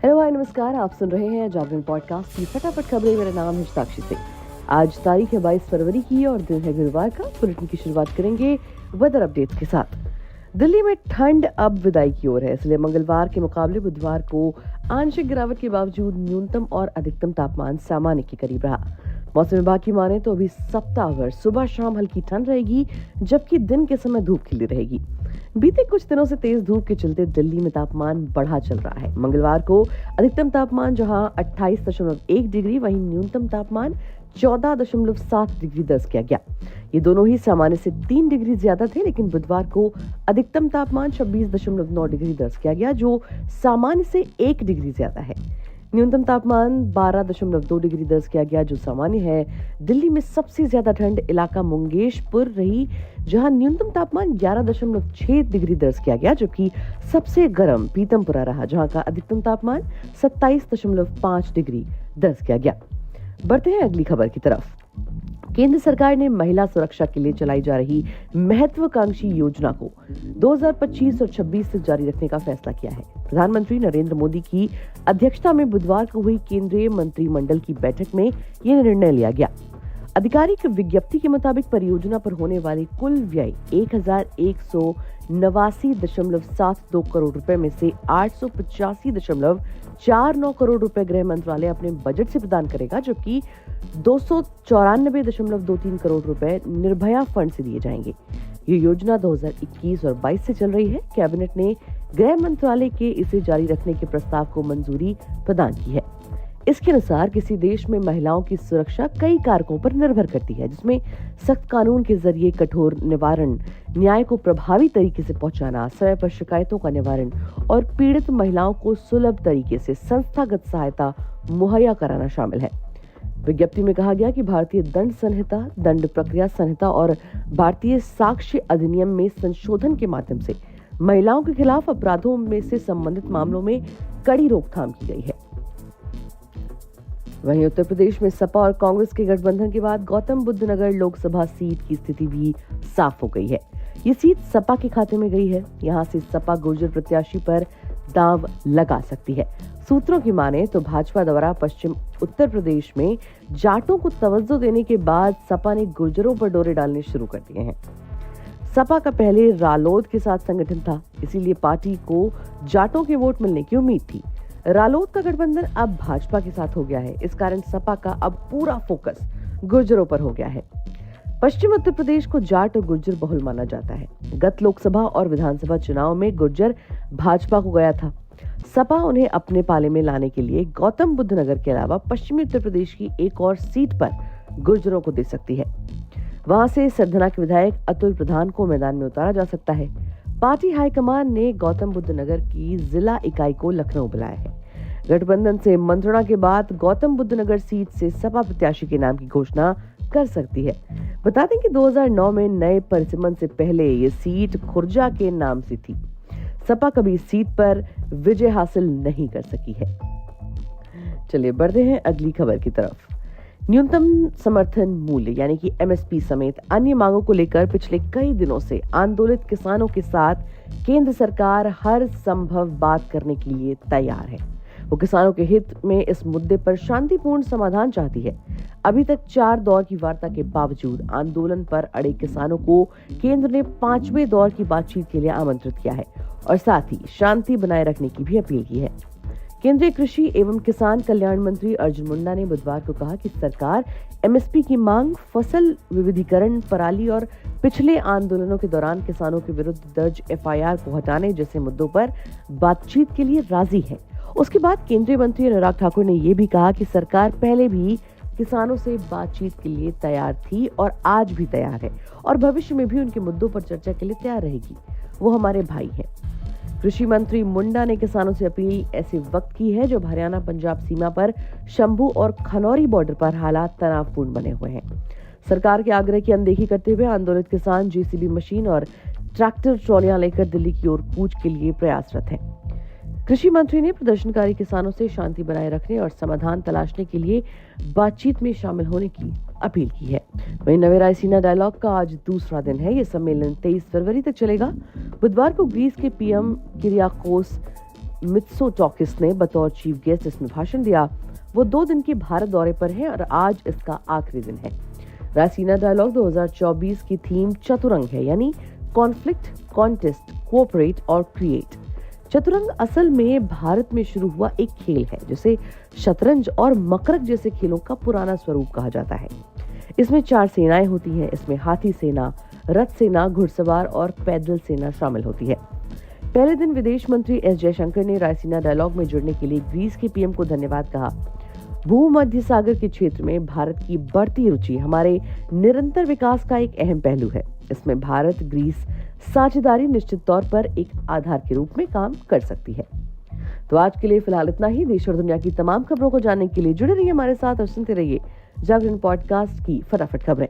Hello hi नमस्कार, आप सुन रहे हैं जागरण पॉडकास्ट की फटाफट खबरें। मेरा नाम है साक्षी सिंह। आज तारीख है 22 फरवरी की और दिन है गुरुवार का। बुलेटिन की शुरुआत करेंगे वेदर अपडेट के साथ। दिल्ली में ठंड अब विदाई की ओर है, इसलिए मंगलवार के मुकाबले बुधवार को आंशिक गिरावट के बावजूद न्यूनतम और अधिकतम तापमान सामान्य के करीब रहा। मौसम विभाग की माने तो अभी सप्ताह भर सुबह शाम हल्की ठंड रहेगी, जबकि दिन के समय धूप खिली रहेगी। बीते कुछ दिनों से तेज धूप के चलते दिल्ली में तापमान बढ़ा चल रहा है। मंगलवार को अधिकतम तापमान जहां 28.1 डिग्री, वहीं न्यूनतम तापमान 14.7 डिग्री दर्ज किया गया। ये दोनों ही सामान्य से 3 डिग्री ज्यादा थे, लेकिन बुधवार को अधिकतम तापमान 26.9 डिग्री दर्ज किया गया, जो सामान्य से 1 डिग्री ज्यादा है। न्यूनतम तापमान 12.2 डिग्री दर्ज किया गया, जो सामान्य है। दिल्ली में सबसे ज्यादा ठंड इलाका मुंगेशपुर रही, जहां न्यूनतम तापमान 11.6 डिग्री दर्ज किया गया, जबकि सबसे गर्म पीतमपुरा रहा, जहां का अधिकतम तापमान 27.5 डिग्री दर्ज किया गया। बढ़ते हैं अगली खबर की तरफ। केंद्र सरकार ने महिला सुरक्षा के लिए चलाई जा रही महत्वाकांक्षी योजना को 2025 और 26 तक जारी रखने का फैसला किया है। प्रधानमंत्री नरेंद्र मोदी की अध्यक्षता में बुधवार को हुई केंद्रीय मंत्रिमंडल की बैठक में यह निर्णय लिया गया। आधिकारिक विज्ञप्ति के मुताबिक परियोजना पर होने वाली कुल व्यय 1189.72 करोड़ रुपए में से 885.49 करोड़ रुपए गृह मंत्रालय अपने बजट से प्रदान करेगा, जबकि 294.23 करोड़ रुपए निर्भया फंड से दिए जाएंगे। ये योजना 2021 और 22 से चल रही है। कैबिनेट ने गृह मंत्रालय के इसे जारी रखने के प्रस्ताव को मंजूरी प्रदान की है। इसके अनुसार किसी देश में महिलाओं की सुरक्षा कई कारकों पर निर्भर करती है, जिसमें सख्त कानून के जरिए कठोर निवारण, न्याय को प्रभावी तरीके से पहुंचाना, समय पर शिकायतों का निवारण और पीड़ित महिलाओं को सुलभ तरीके से संस्थागत सहायता मुहैया कराना शामिल है। विज्ञप्ति में कहा गया कि भारतीय दंड संहिता, दंड प्रक्रिया संहिता और भारतीय साक्ष्य अधिनियम में संशोधन के माध्यम से महिलाओं के खिलाफ अपराधों में से संबंधित मामलों में कड़ी रोकथाम की गई है। वहीं उत्तर प्रदेश में सपा और कांग्रेस के गठबंधन के बाद गौतम बुद्ध नगर लोकसभा सीट की स्थिति भी साफ हो गई है। ये सीट सपा के खाते में गई है। यहां से सपा गुर्जर प्रत्याशी पर दांव लगा सकती है। सूत्रों की माने तो भाजपा द्वारा पश्चिम उत्तर प्रदेश में जाटों को तवज्जो देने के बाद सपा ने गुर्जरों पर डोरे डालने शुरू कर दिए हैं। सपा का पहले रालोद के साथ संगठन था, इसीलिए पार्टी को जाटों के वोट मिलने की उम्मीद थी। रालोद का गठबंधन अब भाजपा के साथ हो गया है। इस कारण सपा का अब पूरा फोकस गुर्जरों पर हो गया है। पश्चिम उत्तर प्रदेश को जाट और गुर्जर बहुल माना जाता है। गत लोकसभा और विधानसभा चुनाव में गुर्जर भाजपा को गया था। सपा उन्हें अपने पाले में लाने के लिए गौतम बुद्ध नगर के अलावा पश्चिमी उत्तर प्रदेश की एक और सीट पर गुर्जरों को दे सकती है। वहां से सरधना के विधायक अतुल प्रधान को मैदान में उतारा जा सकता है। पार्टी हाईकमान ने गौतम बुद्ध नगर की जिला इकाई को लखनऊ बुलाया है। गठबंधन से मंत्रणा के बाद गौतम बुद्ध नगर सीट से सपा प्रत्याशी के नाम की घोषणा कर सकती है। बता दें कि 2009 में नए परिसीमन से पहले ये सीट खुर्जा के नाम से थी। सपा कभी इस सीट पर विजय हासिल नहीं कर सकी है। चलिए बढ़ते हैं अगली खबर की तरफ। न्यूनतम समर्थन मूल्य यानी कि एमएसपी समेत अन्य मांगों को लेकर पिछले कई दिनों से आंदोलित किसानों के साथ केंद्र सरकार हर संभव बात करने के लिए तैयार है। वो किसानों के हित में इस मुद्दे पर शांतिपूर्ण समाधान चाहती है। अभी तक 4 दौर की वार्ता के बावजूद आंदोलन पर अड़े किसानों को केंद्र ने 5वें दौर की बातचीत के लिए आमंत्रित किया है और साथ ही शांति बनाए रखने की भी अपील की है। केंद्रीय कृषि एवं किसान कल्याण मंत्री अर्जुन मुंडा ने बुधवार को कहा कि सरकार एमएसपी की मांग, फसल विविधीकरण, पराली और पिछले आंदोलनों के दौरान किसानों के विरुद्ध दर्ज एफआईआर को हटाने जैसे मुद्दों पर बातचीत के लिए राजी है। उसके बाद केंद्रीय मंत्री अनुराग ठाकुर ने यह भी कहा कि सरकार पहले भी किसानों से बातचीत के लिए तैयार थी और आज भी तैयार है और भविष्य में भी उनके मुद्दों पर चर्चा के लिए तैयार रहेगी। वो हमारे भाई हैं। कृषि मंत्री मुंडा ने किसानों से अपील ऐसे वक्त की है जब हरियाणा पंजाब सीमा पर शंभू और खनौरी बॉर्डर पर हालात तनावपूर्ण बने हुए हैं। सरकार के आग्रह की अनदेखी करते हुए आंदोलित किसान जेसीबी मशीन और ट्रैक्टर ट्रॉलियां लेकर दिल्ली की ओर कूच के लिए प्रयासरत हैं। कृषि मंत्री ने प्रदर्शनकारी किसानों से शांति बनाए रखने और समाधान तलाशने के लिए बातचीत में शामिल होने की अपील की है। वहीं नवे रायसीना डायलॉग का आज दूसरा दिन है। ये सम्मेलन 23 फरवरी तक चलेगा। बुधवार को ग्रीस के पीएम किरियाकोस मित्सोटाकिस ने बतौर चीफ गेस्ट इसमें भाषण दिया। वो 2 दिन के भारत दौरे पर हैं और आज इसका आखिरी दिन है। रायसीना डायलॉग 2024 की थीम चतुरंग है, यानी कॉन्फ्लिक्ट, कॉन्टेस्ट, कोऑपरेट और क्रिएट। चतुरंग असल में भारत में शुरू हुआ एक खेल है जिसे शतरंज और मकरक जैसे खेलों का पुराना स्वरूप कहा जाता है। इसमें 4 सेनाएं होती हैं। इसमें हाथी सेना, रथ सेना, घुड़सवार और पैदल सेना शामिल होती है। पहले दिन विदेश मंत्री एस जयशंकर ने रायसीना डायलॉग में जुड़ने के लिए ग्रीस के पीएम को धन्यवाद कहा। भूमध्य सागर के क्षेत्र में भारत की बढ़ती रुचि हमारे निरंतर विकास का एक अहम पहलू है। इसमें भारत ग्रीस साझेदारी निश्चित तौर पर एक आधार के रूप में काम कर सकती है। तो आज के लिए फिलहाल इतना ही। देश और दुनिया की तमाम खबरों को जानने के लिए जुड़े रहिए हमारे साथ और सुनते रहिए जागरण पॉडकास्ट की फटाफट खबरें।